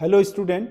Hello student.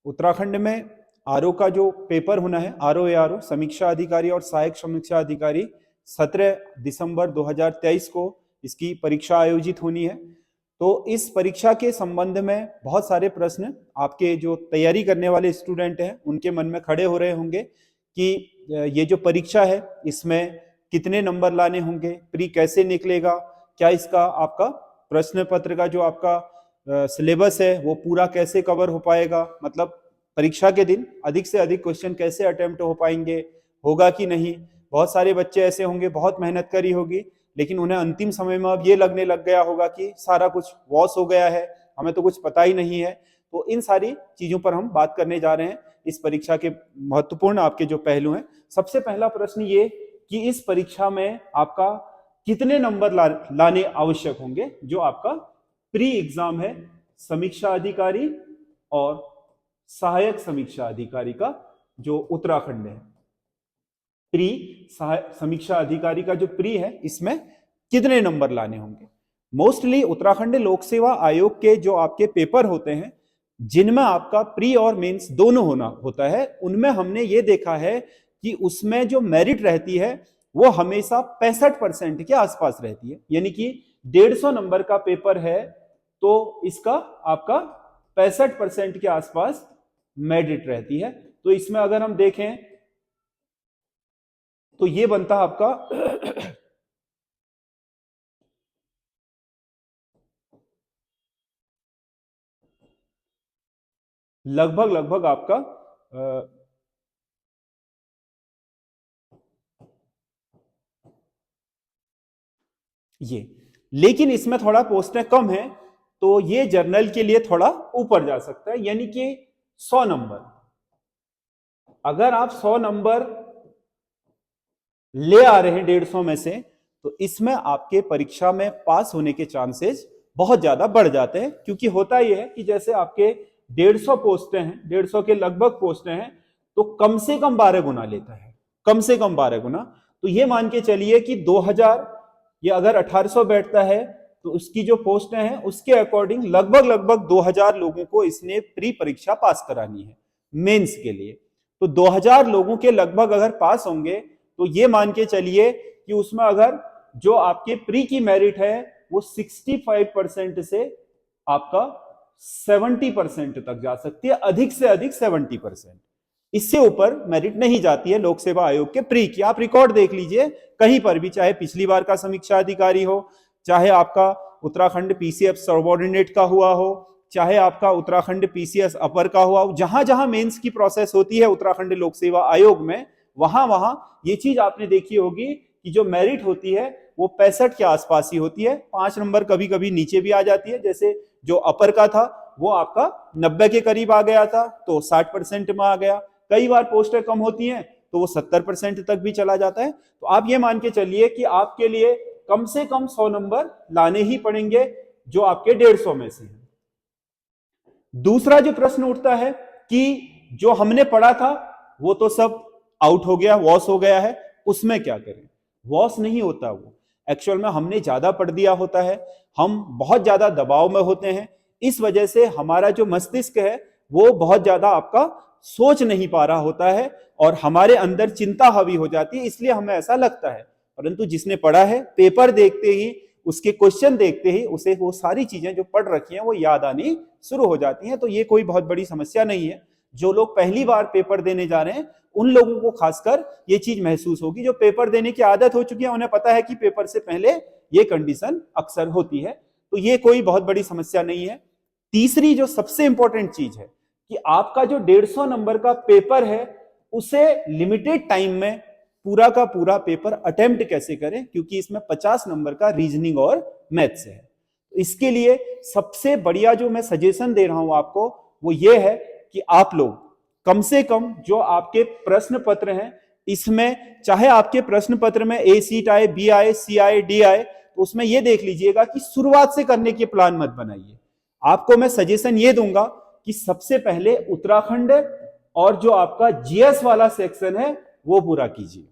Uttarakhand में RO का जो पेपर होना है, आरओ समीक्षा अधिकारी और सहायक समीक्षा अधिकारी 17 दिसंबर 2023 को इसकी परीक्षा आयोजित होनी है। तो इस परीक्षा के संबंध में बहुत सारे प्रश्न आपके जो तैयारी करने वाले स्टूडेंट हैं उनके मन में खड़े हो रहे होंगे कि ये जो परीक्षा है इसमें कितने नंबर लाने होंगे, प्री कैसे निकलेगा, क्या इसका आपका प्रश्न पत्र का जो आपका सिलेबस है वो पूरा कैसे कवर हो पाएगा, मतलब परीक्षा के दिन अधिक से अधिक क्वेश्चन कैसे अटेम्प्ट हो पाएंगे, होगा कि नहीं। बहुत सारे बच्चे ऐसे होंगे, बहुत मेहनत करी होगी, लेकिन उन्हें अंतिम समय में अब ये लगने लग गया होगा कि सारा कुछ वॉश हो गया है, हमें तो कुछ पता ही नहीं है। तो इन सारी चीजों पर हम बात करने जा रहे हैं। इस परीक्षा के महत्वपूर्ण आपके जो पहलू हैं, सबसे पहला प्रश्न ये कि इस परीक्षा में आपका कितने नंबर लाने आवश्यक होंगे। जो आपका प्री एग्जाम है समीक्षा अधिकारी और सहायक समीक्षा अधिकारी का जो उत्तराखंड है, प्री समीक्षा अधिकारी का जो प्री है इसमें कितने नंबर लाने होंगे। मोस्टली उत्तराखंड लोक सेवा आयोग के जो आपके पेपर होते हैं जिनमें आपका प्री और मेंस दोनों होना होता है, उनमें हमने ये देखा है कि उसमें जो मेरिट रहती है वो हमेशा 65% के आसपास रहती है। यानी कि 150 नंबर का पेपर है तो इसका आपका 65% के आसपास मेरिट रहती है। तो इसमें अगर हम देखें तो ये बनता है आपका लगभग आपका ये, लेकिन इसमें थोड़ा पोस्टें कम है तो ये जर्नल के लिए थोड़ा ऊपर जा सकता है। यानी कि 100 नंबर, अगर आप 100 नंबर ले आ रहे हैं 150 में से, तो इसमें आपके परीक्षा में पास होने के चांसेस बहुत ज्यादा बढ़ जाते हैं। क्योंकि होता यह है कि जैसे आपके 150 पोस्टें हैं, 150 के लगभग पोस्टें हैं, तो कम से कम 12 गुना लेता है, कम से कम 12 गुना। तो ये मान के चलिए कि 2000 या अगर 1800 बैठता है तो उसकी जो पोस्टें हैं उसके अकॉर्डिंग लगभग 2000 लोगों को इसने प्री परीक्षा पास करानी है मेंस के लिए। तो 2000 लोगों के लगभग अगर पास होंगे तो ये मान के चलिए कि उसमें अगर जो आपके प्री की मेरिट है वो 65% से आपका 70% तक जा सकती है, अधिक से अधिक 70%। इससे ऊपर मेरिट नहीं जाती है लोक सेवा आयोग के प्री की। आप रिकॉर्ड देख लीजिए कहीं पर भी, चाहे पिछली बार का समीक्षा अधिकारी हो, चाहे आपका उत्तराखंड पीसीएस सबऑर्डिनेट का हुआ हो, चाहे आपका उत्तराखंड पीसीएस अपर का हुआ हो, जहां जहां मेंस की प्रोसेस होती है उत्तराखंड लोक सेवा आयोग में, वहां वहां ये चीज आपने देखी होगी कि जो मेरिट होती है वो 65 के आसपास ही होती है। 5 नंबर कभी कभी नीचे भी आ जाती है, जैसे जो अपर का था वो आपका 90 के करीब आ गया था तो 60% में आ गया। कई बार पोस्टें कम होती हैं तो वो 70% तक भी चला जाता है। तो आप ये मान के चलिए कि आपके लिए कम से कम 100 नंबर लाने ही पड़ेंगे जो आपके 150 में से है। दूसरा जो प्रश्न उठता है कि जो हमने पढ़ा था वो तो सब आउट हो गया, वॉश हो गया है, उसमें क्या करें। वॉश नहीं होता, वो एक्चुअल में हमने ज्यादा पढ़ दिया होता है, हम बहुत ज्यादा दबाव में होते हैं, इस वजह से हमारा जो मस्तिष्क है वो बहुत ज्यादा आपका सोच नहीं पा रहा होता है और हमारे अंदर चिंता हावी हो जाती है, इसलिए हमें ऐसा लगता है। परंतु जिसने पढ़ा है, पेपर देखते ही, उसके क्वेश्चन देखते ही उसे वो सारी चीजें जो पढ़ रखी हैं वो याद आनी शुरू हो जाती हैं। तो ये कोई बहुत बड़ी समस्या नहीं है। जो लोग पहली बार पेपर देने जा रहे हैं उन लोगों को खासकर ये चीज महसूस होगी। जो पेपर देने की आदत हो चुकी है उन्हें पता है कि पेपर से पहले ये कंडीशन अक्सर होती है, तो ये कोई बहुत बड़ी समस्या नहीं है। तीसरी जो सबसे इंपॉर्टेंट चीज है कि आपका जो 150 नंबर का पेपर है उसे लिमिटेड टाइम में पूरा का पूरा पेपर अटेम्प्ट कैसे करें, क्योंकि इसमें 50 नंबर का रीजनिंग और मैथ्स है। तो इसके लिए सबसे बढ़िया जो मैं सजेशन दे रहा हूं आपको वो ये है कि आप लोग कम से कम जो आपके प्रश्न पत्र हैं इसमें, चाहे आपके प्रश्न पत्र में ए सीट आए, बी आए, सी आए, डी आए, तो उसमें यह देख लीजिएगा कि शुरुआत से करने के प्लान मत बनाइए। आपको मैं सजेशन ये दूंगा कि सबसे पहले उत्तराखंड और जो आपका जीएस वाला सेक्शन है वो पूरा कीजिए,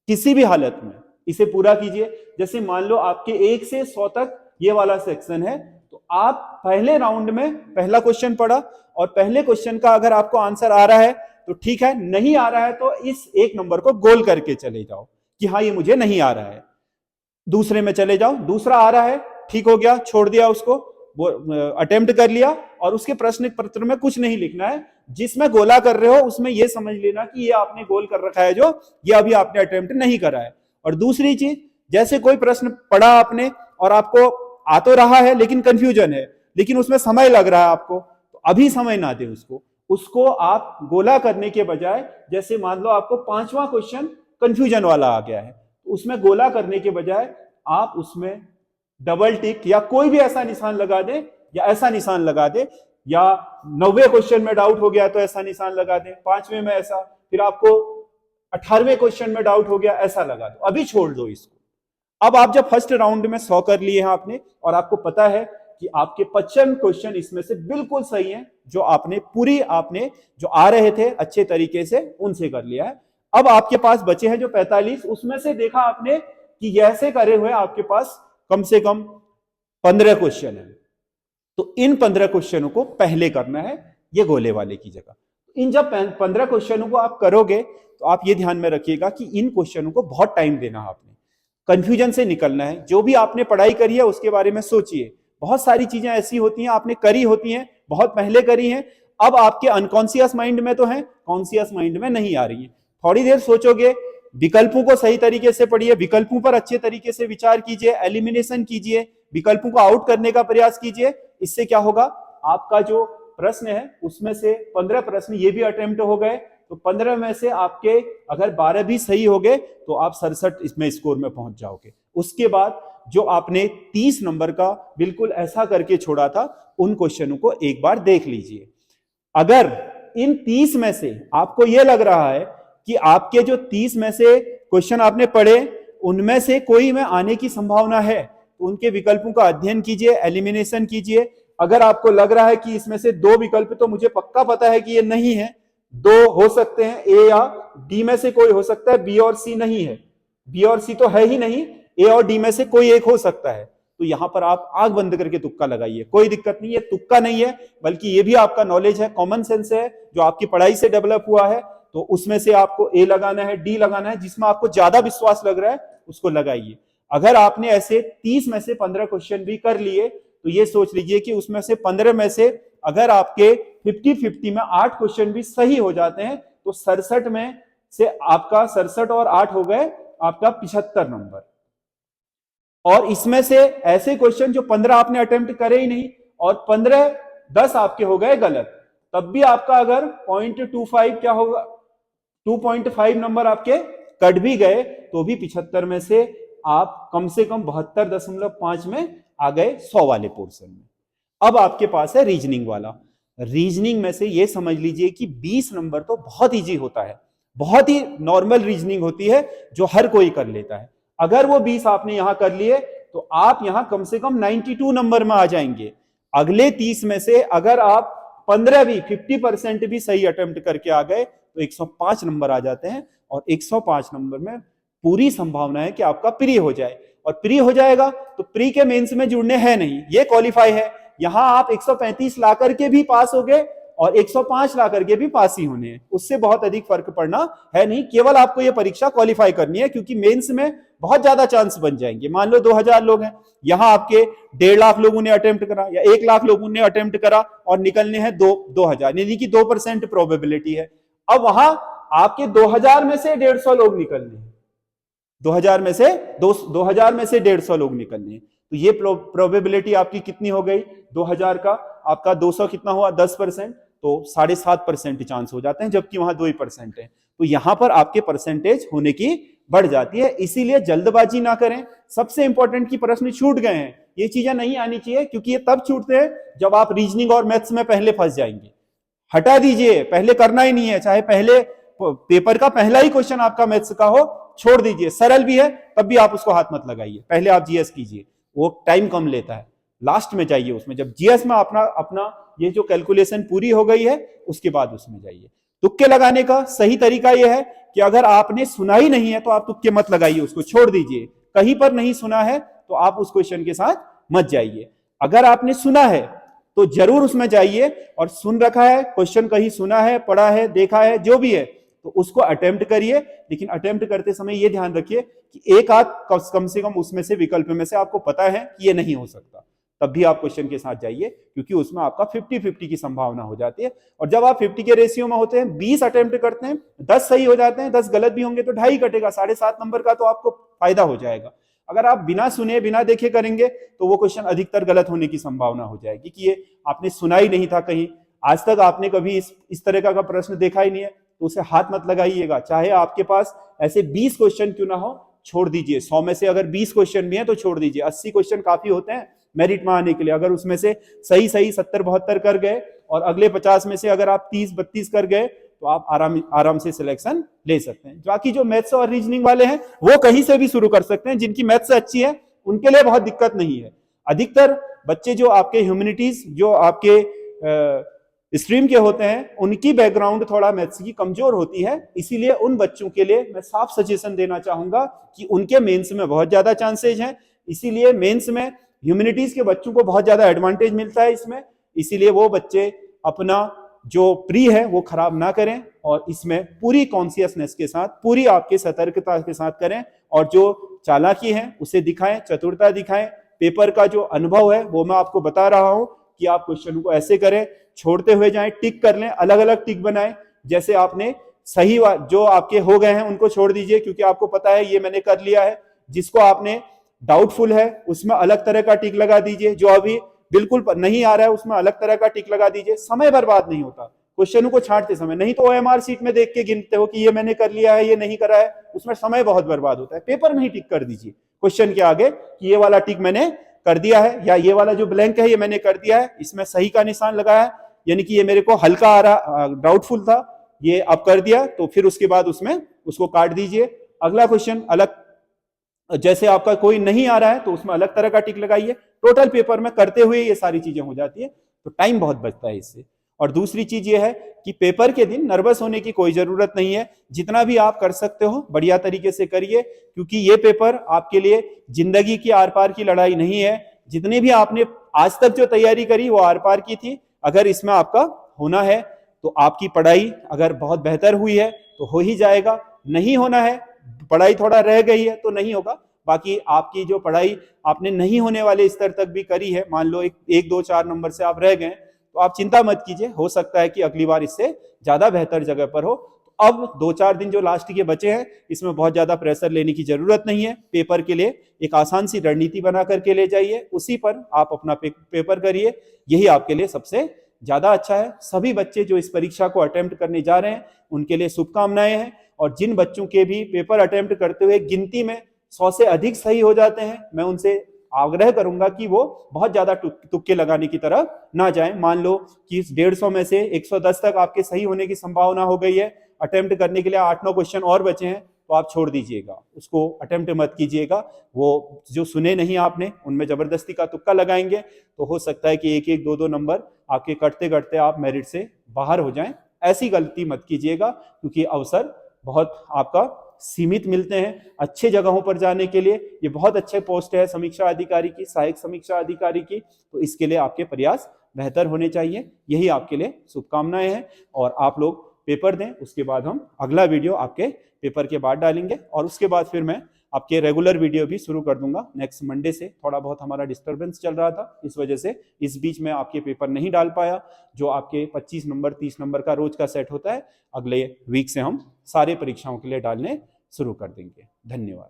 किसी भी हालत में इसे पूरा कीजिए। जैसे मान लो आपके 1 से 100 तक ये वाला सेक्शन है, तो आप पहले राउंड में पहला क्वेश्चन पढ़ा और पहले क्वेश्चन का अगर आपको आंसर आ रहा है तो ठीक है, नहीं आ रहा है तो इस एक नंबर को गोल करके चले जाओ कि हाँ ये मुझे नहीं आ रहा है। दूसरे में चले जाओ, दूसरा आ रहा है, ठीक हो गया, छोड़ दिया उसको, वो अटेम्प्ट कर लिया और उसके प्रश्न पत्र में कुछ नहीं लिखना है, जिसमें गोला कर रहे हो उसमें ये समझ लेना कि ये आपने गोल कर रखा है, जो ये अभी आपने अटेम्प्ट नहीं करा है। और दूसरी चीज, जैसे कोई प्रश्न पढ़ा आपने और आपको आ तो रहा है लेकिन कंफ्यूजन है, लेकिन उसमें समय लग रहा है आपको, तो अभी समय ना दे उसको आप गोला करने के बजाय, जैसे मान लो आपको 5वां क्वेश्चन कंफ्यूजन वाला आ गया है, तो उसमें गोला करने के बजाय आप उसमें डबल टिक या कोई भी ऐसा निशान लगा दे, या ऐसा निशान लगा दे, या 90वें क्वेश्चन में डाउट हो गया तो ऐसा निशान लगा दे, 5वें में ऐसा, फिर आपको 18वें क्वेश्चन में डाउट हो गया ऐसा लगा दो, अभी छोड़ दो इसको। अब आप जब फर्स्ट राउंड में 100 कर लिए हैं आपने और आपको पता है कि आपके 55 क्वेश्चन इसमें से बिल्कुल सही हैं, जो आपने जो आ रहे थे अच्छे तरीके से उनसे कर लिया है। अब आपके पास बचे हैं जो 45, उसमें से देखा आपने कि ऐसे करे हुए आपके पास कम से कम 15 क्वेश्चन है, तो इन 15 क्वेश्चनों को पहले करना है ये गोले वाले की जगह। इन जब 15 क्वेश्चनों को आप करोगे तो आप ये ध्यान में रखिएगा कि इन क्वेश्चनों को बहुत टाइम देना है, आपने कंफ्यूजन से निकलना है। जो भी आपने पढ़ाई करी है उसके बारे में सोचिए, बहुत सारी चीजें ऐसी होती हैं आपने करी होती हैं, बहुत पहले करी हैं, अब आपके अनकॉन्शियस माइंड में तो है, कॉन्शियस माइंड में नहीं आ रही है। थोड़ी देर सोचोगे, विकल्पों को सही तरीके से पढ़िए, विकल्पों पर अच्छे तरीके से विचार कीजिए, एलिमिनेशन कीजिए, विकल्पों को आउट करने का प्रयास कीजिए। इससे क्या होगा, आपका जो प्रश्न है उसमें से 15 प्रश्न ये भी अटेम्प्ट हो गए, तो 15 में से आपके अगर 12 भी सही हो गए तो आप 67 इसमें स्कोर में पहुंच जाओगे। उसके बाद जो आपने 30 नंबर का बिल्कुल ऐसा करके छोड़ा था, उन क्वेश्चनों को एक बार देख लीजिए। अगर इन 30 में से आपको यह लग रहा है कि आपके जो 30 में से क्वेश्चन आपने पढ़े उनमें से कोई में आने की संभावना है, तो उनके विकल्पों का अध्ययन कीजिए, एलिमिनेशन कीजिए। अगर आपको लग रहा है कि इसमें से 2 विकल्प तो मुझे पक्का पता है कि ये नहीं है, 2 हो सकते हैं, ए या डी में से कोई हो सकता है, बी और सी नहीं है, बी और सी तो है ही नहीं, ए और डी में से कोई एक हो सकता है, तो यहां पर आप आंख बंद करके तुक्का लगाइए, कोई दिक्कत नहीं है। तुक्का नहीं है बल्कि ये भी आपका नॉलेज है, कॉमन सेंस है जो आपकी पढ़ाई से डेवलप हुआ है, तो उसमें से आपको ए लगाना है, डी लगाना है, जिसमें आपको ज्यादा विश्वास लग रहा है उसको लगाइए। अगर आपने ऐसे 30 में से 15 क्वेश्चन भी कर लिए तो ये सोच लीजिए कि उसमें से 15 में से अगर आपके 50-50 में 8 क्वेश्चन भी सही हो जाते हैं तो 67 में से आपका 67 और 8 हो गए आपका 75 नंबर। और इसमें से ऐसे क्वेश्चन जो 15 आपने अटेम्प्ट करे ही नहीं और 10 आपके हो गए गलत, तब भी आपका अगर 0.25 क्या होगा, 2.5 नंबर आपके कट भी गए तो भी 75 में से आप कम से कम 72.5 में आ गए 100 वाले पोर्शन में। अब आपके पास है रीजनिंग वाला। रीजनिंग में से ये समझ लीजिए कि 20 नंबर तो बहुत इजी होता है, बहुत ही नॉर्मल रीजनिंग होती है जो हर कोई कर लेता है। अगर वो 20 आपने यहां कर लिए तो आप यहां कम से कम 92 नंबर में आ जाएंगे। अगले 30 में से अगर आप 15 भी 50% भी सही अटेम्प्ट करके आ गए तो 105 नंबर आ जाते हैं, और 105 नंबर में पूरी संभावना है कि आपका प्री हो जाए। और प्री हो जाएगा तो प्री के मेंस में जुड़ने हैं नहीं, ये क्वालिफाई है। यहां आप 135 ला करके भी पास हो गए और 105 ला करके भी पास ही होने हैं, उससे बहुत अधिक फर्क पड़ना है नहीं। केवल आपको ये परीक्षा क्वालिफाई करनी है, क्योंकि मेंस में बहुत ज्यादा चांस बन जाएंगे। मान लो 2000 लोग हैं, यहां आपके 1.5 लाख लोगों ने अटेम्प्ट करा या 1 लाख लोगों ने अटेम्प्ट करा और निकलने हैं 2000, यानी कि 2% प्रोबेबिलिटी है। अब वहां आपके 2000 में से 150 लोग निकलने हैं, 2000 में से 150 लोग निकलने हैं, तो ये प्रोबेबिलिटी आपकी कितनी हो गई, 2000 का आपका 200 कितना हुआ, 10%, तो 7.5% चांस हो जाते हैं, जबकि वहां 2% है। तो यहां पर आपके परसेंटेज होने की बढ़ जाती है। इसीलिए जल्दबाजी ना करें। सबसे इंपॉर्टेंट की प्रश्न छूट गए हैं, ये चीजें नहीं आनी चाहिए, क्योंकि ये तब छूटते हैं जब आप रीजनिंग और मैथ्स में पहले फंस जाएंगे। हटा दीजिए, पहले करना ही नहीं है, चाहे पहले पेपर का पहला ही क्वेश्चन आपका मैथ्स का हो, छोड़ दीजिए। सरल भी है तब भी आप उसको हाथ मत लगाइए, पहले आप जीएस कीजिए, वो टाइम कम लेता है, लास्ट में जाइए उसमें। जब जीएस में अपना ये जो कैलकुलेशन पूरी हो गई है उसके बाद उसमें जाइए। तुक्के लगाने का सही तरीका यह है कि अगर आपने सुना ही नहीं है तो आप तुक्के मत लगाइए, उसको छोड़ दीजिए। कहीं पर नहीं सुना है तो आप उस क्वेश्चन के साथ मत जाइए। अगर आपने सुना है तो जरूर उसमें जाइए, और सुन रखा है, क्वेश्चन कहीं सुना है, पढ़ा है, देखा है, जो भी है, तो उसको अटेम्प्ट करिए। लेकिन अटेम्प्ट करते समय ये ध्यान रखिए कि एक आध कम से कम उसमें से विकल्प में से आपको पता है कि ये नहीं हो सकता, तब भी आप क्वेश्चन के साथ जाइए, क्योंकि उसमें आपका 50-50 की संभावना हो जाती है। और जब आप 50 के रेशियो में होते हैं, 20 अटेम्प्ट करते हैं, 10 सही हो जाते हैं, 10 गलत भी होंगे तो 2.5 कटेगा, 7.5 नंबर का तो आपको फायदा हो जाएगा। अगर आप बिना सुने बिना देखे करेंगे तो वो क्वेश्चन अधिकतर गलत होने की संभावना हो जाएगी कि ये आपने सुना ही नहीं था, कहीं आज तक आपने कभी इस तरह का प्रश्न देखा ही नहीं है, तो उसे हाथ मत लगाइएगा। चाहे आपके पास ऐसे 20 क्वेश्चन क्यों ना हो, छोड़ दीजिए। 100 में से अगर 20 क्वेश्चन भी हैं तो छोड़ दीजिए। 80 क्वेश्चन काफी होते हैं मेरिट में आने के लिए। अगर उसमें से सही 70-72 कर गए और अगले 50 में से अगर आप 30-32 कर गए तो आप आराम से सिलेक्शन ले सकते हैं। बाकी जो मैथ्स और रीजनिंग वाले हैं वो कहीं से भी शुरू कर सकते हैं। जिनकी मैथ्स अच्छी है उनके लिए बहुत दिक्कत नहीं है। अधिकतर बच्चे जो आपके ह्यूमैनिटीज, जो आपके स्ट्रीम के होते हैं, उनकी बैकग्राउंड थोड़ा मैथ्स की कमजोर होती है। इसीलिए उन बच्चों के लिए मैं साफ सजेशन देना चाहूंगा कि उनके मेंस में बहुत ज्यादा चांसेज हैं। इसीलिए मेंस में ह्यूमैनिटीज के बच्चों को बहुत ज्यादा एडवांटेज मिलता है इसमें। इसीलिए वो बच्चे अपना जो प्री है वो खराब ना करें और इसमें पूरी कॉन्शियसनेस के साथ, पूरी आपके सतर्कता के साथ करें, और जो चालाकी है उसे दिखाएं, चतुरता दिखाएं। पेपर का जो अनुभव है वो मैं आपको बता रहा हूं कि आप क्वेश्चन को ऐसे करें, छोड़ते हुए जाएं, टिक कर लें, अलग अलग टिक बनाएं। जैसे आपने सही जो आपके हो गए हैं उनको छोड़ दीजिए, क्योंकि आपको पता है ये मैंने कर लिया है। जिसको आपने डाउटफुल है उसमें अलग तरह का टिक लगा दीजिए, जो अभी बिल्कुल नहीं आ रहा है उसमें अलग तरह का टिक लगा दीजिए। समय बर्बाद नहीं होता क्वेश्चनों को छांटते समय। नहीं तो ओएमआर सीट में देख के गिनते हो कि ये मैंने कर लिया है, ये नहीं करा है, उसमें समय बहुत बर्बाद होता है। पेपर में ही टिक कर दीजिए क्वेश्चन के आगे कि ये वाला टिक मैंने कर दिया है, या ये वाला जो ब्लैंक है ये मैंने कर दिया है, इसमें सही का निशान लगाया है, यानी कि ये मेरे को हल्का आ रहा, डाउटफुल था, ये अब कर दिया, तो फिर उसके बाद उसमें उसको काट दीजिए। अगला क्वेश्चन अलग, जैसे आपका कोई नहीं आ रहा है तो उसमें अलग तरह का टिक लगाइए। टोटल पेपर में करते हुए ये सारी चीजें हो जाती है, तो टाइम बहुत बचता है इससे। और दूसरी चीज ये है कि पेपर के दिन नर्वस होने की कोई जरूरत नहीं है। जितना भी आप कर सकते हो बढ़िया तरीके से करिए, क्योंकि ये पेपर आपके लिए जिंदगी की आर पार की लड़ाई नहीं है। जितने भी आपने आज तक जो तैयारी करी वो आर पार की थी। अगर इसमें आपका होना है तो आपकी पढ़ाई अगर बहुत बेहतर हुई है तो हो ही जाएगा, नहीं होना है, पढ़ाई थोड़ा रह गई है तो नहीं होगा। बाकी आपकी जो पढ़ाई आपने नहीं होने वाले स्तर तक भी करी है, मान लो 1, 2, 4 नंबर से आप रह गए, तो आप चिंता मत कीजिए, हो सकता है कि अगली बार इससे ज्यादा बेहतर जगह पर हो। तो अब 2-4 दिन जो लास्ट के बचे हैं इसमें बहुत ज्यादा प्रेशर लेने की जरूरत नहीं है। पेपर के लिए एक आसान सी रणनीति बना करके ले जाइए, उसी पर आप अपना पेपर करिए, यही आपके लिए सबसे ज्यादा अच्छा है। सभी बच्चे जो इस परीक्षा को अटेम्प्ट करने जा रहे हैं उनके लिए शुभकामनाएं हैं। और जिन बच्चों के भी पेपर अटेम्प्ट करते हुए गिनती में 100 से अधिक सही हो जाते हैं, मैं उनसे आग्रह करूंगा कि वो बहुत ज्यादा तुक्के लगाने की तरफ ना जाएं। मान लो कि इस 150 में से 110 तक आपके सही होने की संभावना हो गई है, अटेम्प्ट करने के लिए 8-9 क्वेश्चन और बचे हैं, तो आप छोड़ दीजिएगा, उसको अटेम्प्ट मत कीजिएगा। वो जो सुने नहीं आपने उनमें जबरदस्ती का तुक्का लगाएंगे तो हो सकता है कि 1-1, 2-2 नंबर आपके कटते कटते आप मेरिट से बाहर हो जाएं। ऐसी गलती मत कीजिएगा, क्योंकि अवसर बहुत आपका सीमित मिलते हैं अच्छे जगहों पर जाने के लिए। ये बहुत अच्छे पोस्ट है समीक्षा अधिकारी की, सहायक समीक्षा अधिकारी की, तो इसके लिए आपके प्रयास बेहतर होने चाहिए। यही आपके लिए शुभकामनाएं हैं। और आप लोग पेपर दें, उसके बाद हम अगला वीडियो आपके पेपर के बाद डालेंगे, और उसके बाद फिर मैं आपके रेगुलर वीडियो भी शुरू कर दूंगा नेक्स्ट मंडे से। थोड़ा बहुत हमारा डिस्टर्बेंस चल रहा था, इस वजह से इस बीच में आपके पेपर नहीं डाल पाया। जो आपके 25 नंबर 30 नंबर का रोज का सेट होता है, अगले वीक से हम सारे परीक्षाओं के लिए डालने शुरू कर देंगे। धन्यवाद।